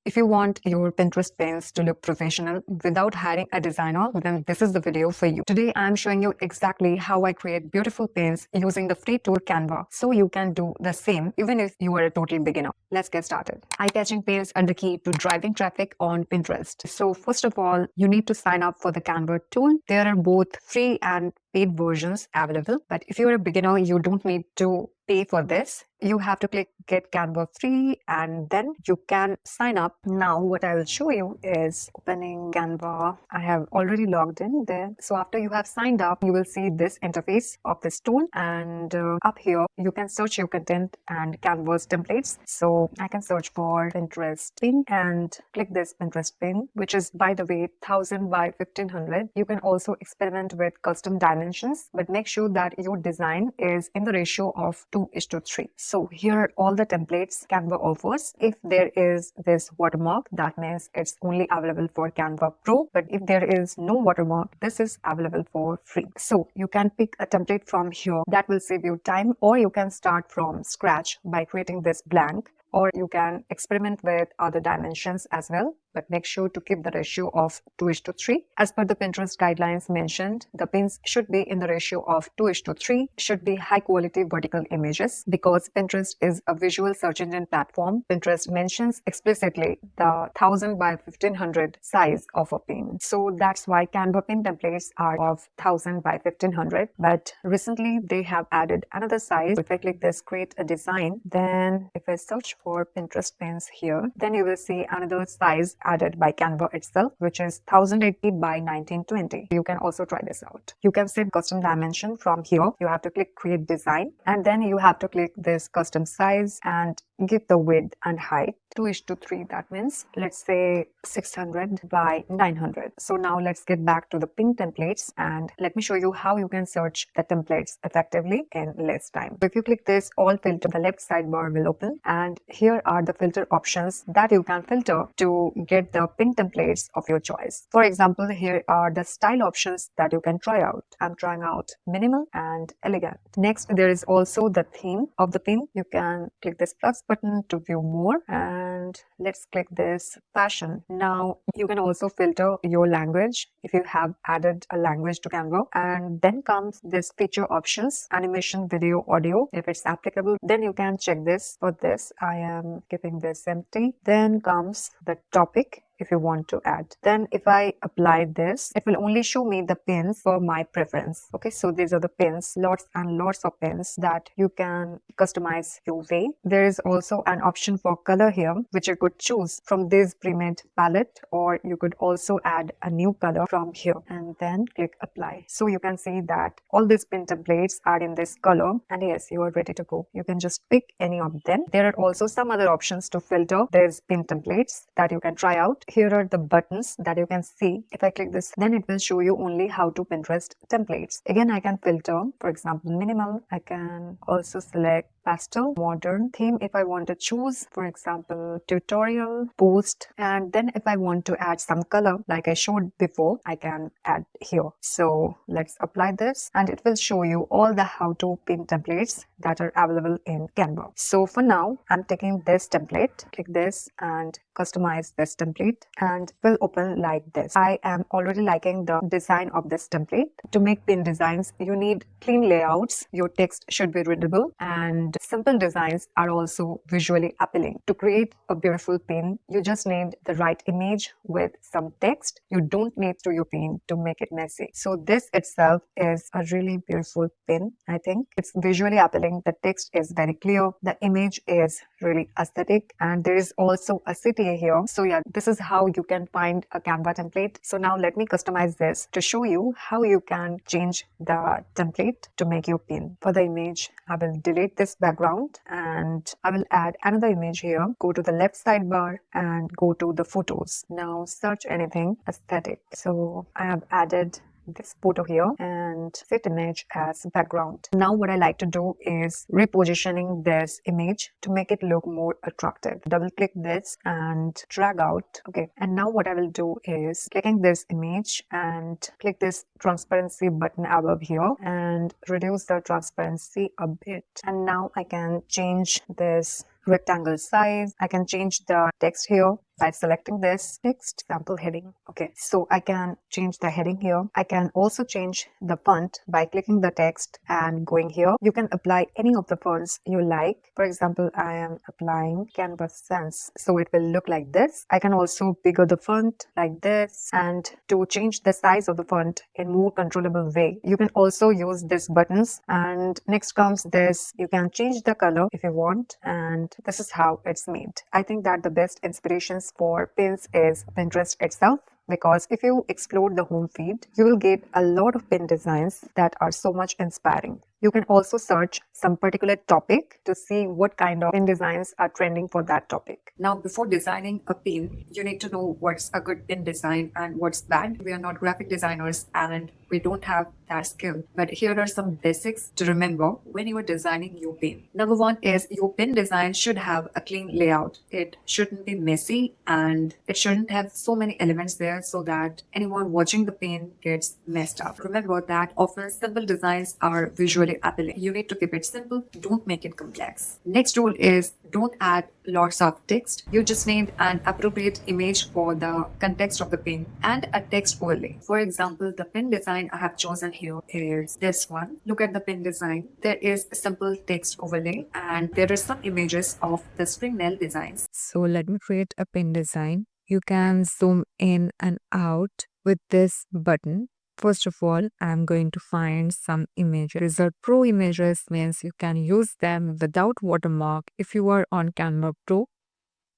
If you want your Pinterest pins to look professional without hiring a designer, then this is the video for you. Today, I'm showing you exactly how I create beautiful pins using the free tool Canva, so you can do the same even if you are a total beginner. Let's get started. Eye-catching pins are the key to driving traffic on Pinterest. So first of all, you need to sign up for the Canva tool. There are both free and paid versions available, but if you're a beginner, you don't need to pay for this. You have to click get Canva free and then you can sign up. Now what I will show you is opening Canva. I have already logged in there. So after you have signed up, you will see this interface of this tool, and up here you can search your content and Canva's templates. So I can search for Pinterest pin and click this Pinterest pin, which is, by the way, 1000 by 1500. You can also experiment with custom dimensions, but make sure that your design is in the ratio of 2:3. So here are all the templates Canva offers. If there is this watermark, that means it's only available for Canva Pro. But if there is no watermark, this is available for free. So you can pick a template from here that will save you time, or you can start from scratch by creating this blank, or you can experiment with other dimensions as well, but make sure to keep the ratio of 2:3. As per the Pinterest guidelines mentioned, the pins should be in the ratio of 2:3, should be high quality vertical images. Because Pinterest is a visual search engine platform, Pinterest mentions explicitly the 1000 by 1500 size of a pin. So that's why Canva pin templates are of 1000 by 1500. But recently they have added another size. If I click this create a design, then if I search for Pinterest pins here, then you will see another size added by Canva itself, which is 1080 by 1920. You can also try this out. You can set custom dimension from here. You have to click create design, and then you have to click this custom size and give the width and height 2:3. That means let's say 600 by 900. So now let's get back to the pin templates and let me show you how you can search the templates effectively in less time. So if you click this all filter, the left sidebar will open, and here are the filter options that you can filter to get the pin templates of your choice. For example, here are the style options that you can try out. I'm trying out minimal and elegant. Next, there is also the theme of the pin. You can click this plus button to view more, and let's click this fashion. Now you can also filter your language if you have added a language to Canva, and then comes this feature options, animation, video, audio. If it's applicable, then you can check this. For this I am keeping this empty. Then comes the topic if you want to add. Then if I apply this, it will only show me the pins for my preference. Okay, so these are the pins, lots and lots of pins that you can customize your way. There is also an option for color here, which you could choose from this pre-made palette, or you could also add a new color from here and then click apply. So you can see that all these pin templates are in this color, and yes, you are ready to go. You can just pick any of them. There are also some other options to filter these pin templates that you can try out. Here are the buttons that you can see. If I click this, then it will show you only how to Pinterest templates. Again, I can filter, for example, minimal. I can also select pastel, modern, theme if I want to choose, for example, tutorial, post, and then if I want to add some color like I showed before, I can add here. So let's apply this, and it will show you all the how to pin templates that are available in Canva. So for now, I'm taking this template, click this and customize this template, and it will open like this. I am already liking the design of this template. To make pin designs, you need clean layouts. Your text should be readable, and simple designs are also visually appealing. To create a beautiful pin, you just need the right image with some text. You don't need to your pin to make it messy. So this itself is a really beautiful pin. I think it's visually appealing. The text is very clear. The image is really aesthetic, and there is also a city here. So yeah, this is how you can find a Canva template. So now let me customize this to show you how you can change the template to make your pin. For the image, I will delete this background and I will add another image here. Go to the left sidebar and go to the photos. Now search anything aesthetic. So I have added this photo here and set image as background. Now what I like to do is repositioning this image to make it look more attractive. Double click this and drag out. Okay, and now what I will do is clicking this image and click this transparency button above here and reduce the transparency a bit. And now I can change this rectangle size. I can change the text here by selecting this text sample heading. Okay, so I can change the heading here. I can also change the font by clicking the text and going here. You can apply any of the fonts you like. For example, I am applying Canva Sans, so it will look like this. I can also bigger the font like this, and to change the size of the font in more controllable way, you can also use these buttons. And next comes this, you can change the color if you want, and this is how it's made. I think that the best inspirations for pins is Pinterest itself, because if you explore the home feed, you will get a lot of pin designs that are so much inspiring. You can also search some particular topic to see what kind of pin designs are trending for that topic. Now, before designing a pin, you need to know what's a good pin design and what's bad. We are not graphic designers and we don't have that skill. But here are some basics to remember when you are designing your pin. Number one is your pin design should have a clean layout. It shouldn't be messy and it shouldn't have so many elements there so that anyone watching the pin gets messed up. Remember that often simple designs are visually appealing. You need to keep it simple, don't make it complex. Next rule is don't add lots of text. You just need an appropriate image for the context of the pin and a text overlay. For example, the pin design I have chosen here is this one. Look at the pin design. There is a simple text overlay and there are some images of the spring nail designs. So let me create a pin design. You can zoom in and out with this button. First of all, I'm going to find some images. Result Pro images means you can use them without watermark if you are on Canva Pro.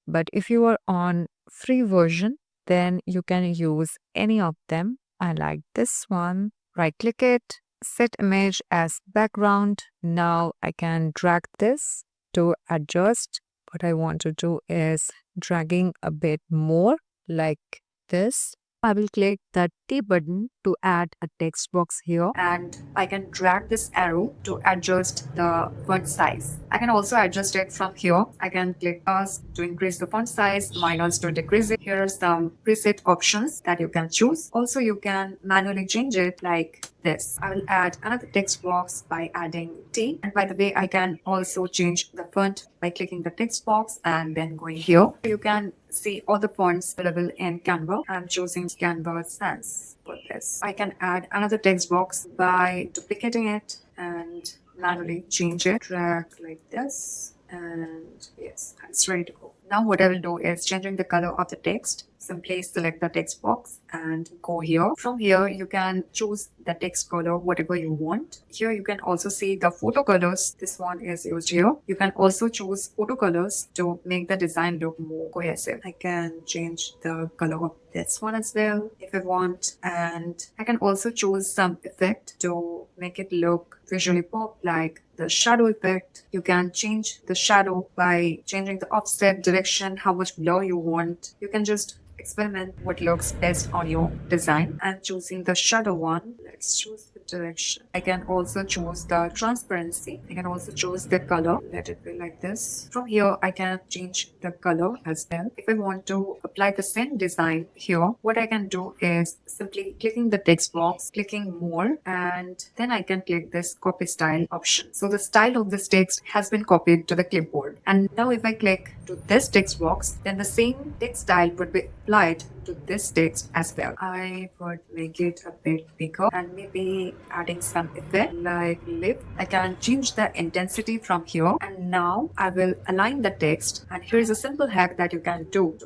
But if you are on free version, then you can use any of them. I like this one. Right click it, set image as background. Now I can drag this to adjust. What I want to do is dragging a bit more like this. I will click the T button to add a text box here, and I can drag this arrow to adjust the font size. I can also adjust it from here. I can click plus to increase the font size, minus to decrease it. Here are some preset options that you can choose. Also, you can manually change it like this. I will add another text box by adding T. And by the way, I can also change the font by clicking the text box and then going here. You can see all the fonts available in Canva. I'm choosing Canva Sans for this. I can add another text box by duplicating it and manually change it. Drag like this, and yes, it's ready to go. Now what I will do is changing the color of the text. Simply select the text box and go here. From here, you can choose the text color, whatever you want. Here you can also see the photo colors. This one is used here. You can also choose photo colors to make the design look more cohesive. I can change the color of this one as well if I want. And I can also choose some effect to make it look visually pop, like the shadow effect. You can change the shadow by changing the offset, direction, how much blur you want. You can just experiment what looks best on your design. I'm choosing the shadow one. Let's choose the direction. I can also choose the transparency. I can also choose the color. Let it be like this. From here, I can change the color as well. If I want to apply the same design here, what I can do is simply clicking the text box, clicking more, and then I can click this copy style option. So the style of this text has been copied to the clipboard. And now if I click to this text box, then the same text style would be applied to this text as well. I would make it a bit bigger and maybe adding some effect like lip. I can change the intensity from here, and now I will align the text. And here is a simple hack that you can do.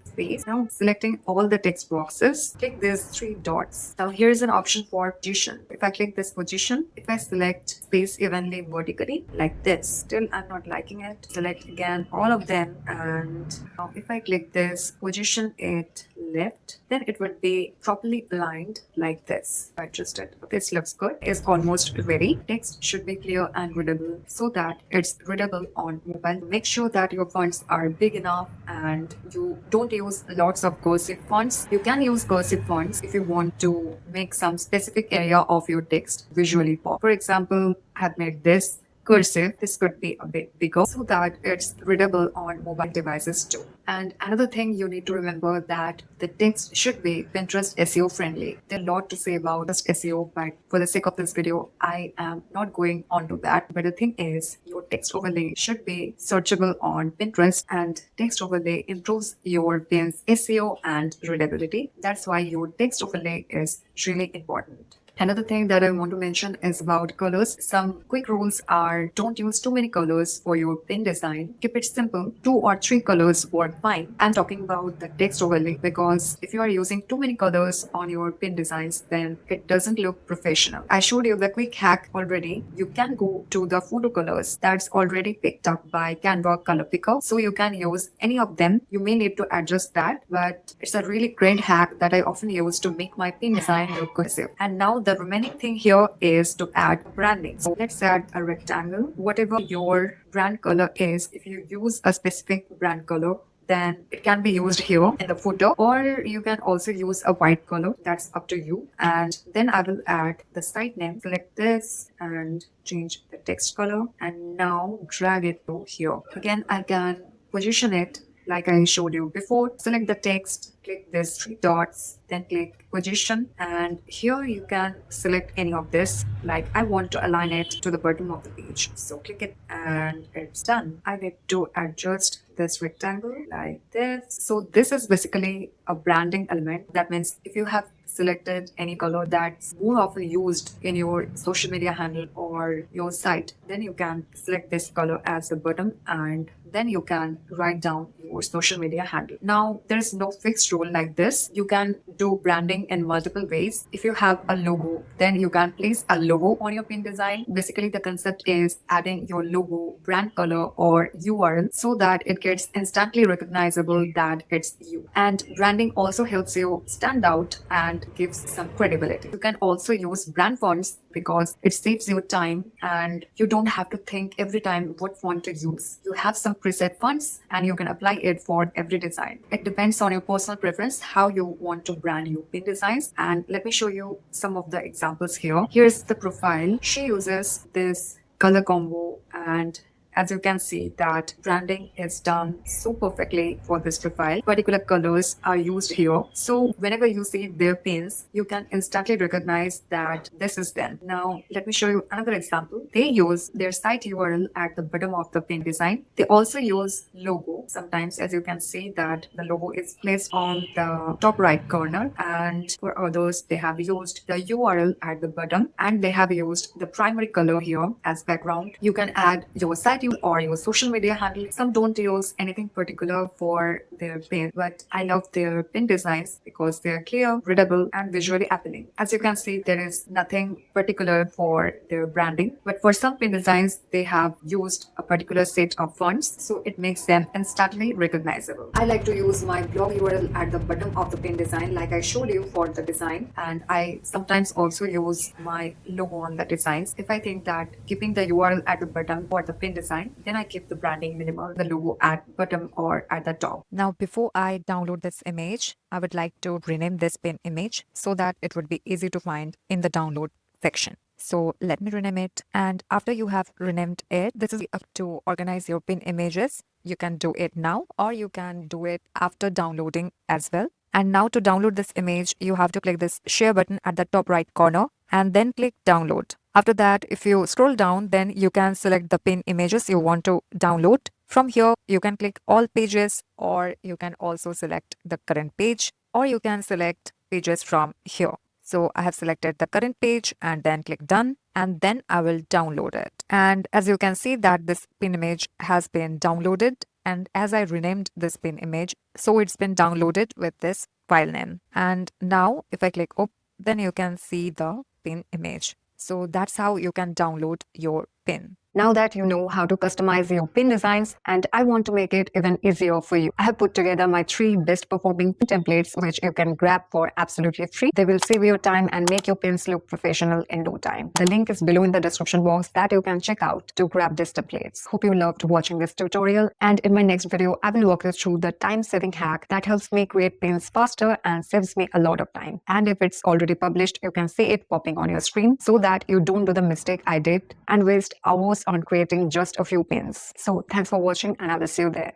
Space. Now selecting all the text boxes, click these three dots. Now here is an option for position. If I click this position, if I select space evenly vertically like this, still I'm not liking it. Select again all of them, and now if I click this position it left, then it would be properly aligned like this. I adjust it. This looks good. It's almost ready. Text should be clear and readable so that it's readable on mobile. Make sure that your fonts are big enough and you don't use lots of cursive fonts. You can use cursive fonts if you want to make some specific area of your text visually pop. For example, I have made this cursive, this could be a bit bigger so that it's readable on mobile devices too. And another thing you need to remember that the text should be Pinterest SEO friendly. There's a lot to say about SEO, but for the sake of this video, I am not going on to that. But the thing is, your text overlay should be searchable on Pinterest, and text overlay improves your pin's SEO and readability. That's why your text overlay is really important. Another thing that I want to mention is about colors. Some quick rules are: don't use too many colors for your pin design. Keep it simple. 2 or 3 colors work fine. I'm talking about the text overlay because if you are using too many colors on your pin designs, then it doesn't look professional. I showed you the quick hack already. You can go to the photo colors that's already picked up by Canva color picker. So you can use any of them. You may need to adjust that, but it's a really great hack that I often use to make my pin design look cohesive. And now the remaining thing here is to add branding. So let's add a rectangle. Whatever your brand color is, if you use a specific brand color, then it can be used here in the footer, or you can also use a white color. That's up to you. And then I will add the site name. Select this and change the text color, and now drag it to here. Again, I can position it like I showed you before. Select the text, click these 3 dots, then click position, and here you can select any of this. Like I want to align it to the bottom of the page, so click it and it's done. I need to adjust this rectangle like this. So this is basically a branding element. That means if you have selected any color that's more often used in your social media handle or your site, then you can select this color as the bottom, and then you can write down your social media handle. Now, there's no fixed rule like this. You can do branding in multiple ways. If you have a logo, then you can place a logo on your pin design. Basically, the concept is adding your logo, brand color, or URL so that it gets instantly recognizable that it's you. And branding also helps you stand out and gives some credibility. You can also use brand fonts because it saves you time and you don't have to think every time what font to use. You have some preset fonts and you can apply it for every design. It depends on your personal preference how you want to brand your pin designs. And let me show you some of the examples here. Here's the profile. She uses this color combo, and as you can see that branding is done so perfectly for this profile. Particular colors are used here. So whenever you see their pins, you can instantly recognize that this is them. Now, let me show you another example. They use their site URL at the bottom of the pin design. They also use logo. Sometimes, as you can see that the logo is placed on the top right corner, and for others, they have used the URL at the bottom, and they have used the primary color here as background. You can add your site or your social media handle. Some don't use anything particular for their pin, but I love their pin designs because they are clear, readable, and visually appealing. As you can see, there is nothing particular for their branding, but for some pin designs, they have used a particular set of fonts, so it makes them instantly recognizable. I like to use my blog URL at the bottom of the pin design like I showed you for the design, and I sometimes also use my logo on the designs. If I think that keeping the URL at the bottom for the pin design, then I keep the branding minimal, the logo at bottom or at the top. Now, before I download this image, I would like to rename this pin image so that it would be easy to find in the download section. So let me rename it. And after you have renamed it, this is up to organize your pin images. You can do it now or you can do it after downloading as well. And now to download this image, you have to click this share button at the top right corner and then click download. After that, if you scroll down, then you can select the pin images you want to download. From here, you can click all pages, or you can also select the current page, or you can select pages from here. So I have selected the current page and then click done, and then I will download it. And as you can see that this pin image has been downloaded, and as I renamed this pin image, so it's been downloaded with this file name. And now if I click open, then you can see the pin image. So that's how you can download your pin. Now that you know how to customize your pin designs, and I want to make it even easier for you, I have put together my 3 best performing pin templates which you can grab for absolutely free. They will save your time and make your pins look professional in no time. The link is below in the description box that you can check out to grab these templates. Hope you loved watching this tutorial, and in my next video I will walk you through the time-saving hack that helps me create pins faster and saves me a lot of time. And if it's already published, you can see it popping on your screen so that you don't do the mistake I did and waste hours on creating just a few pins. So thanks for watching and I will see you there.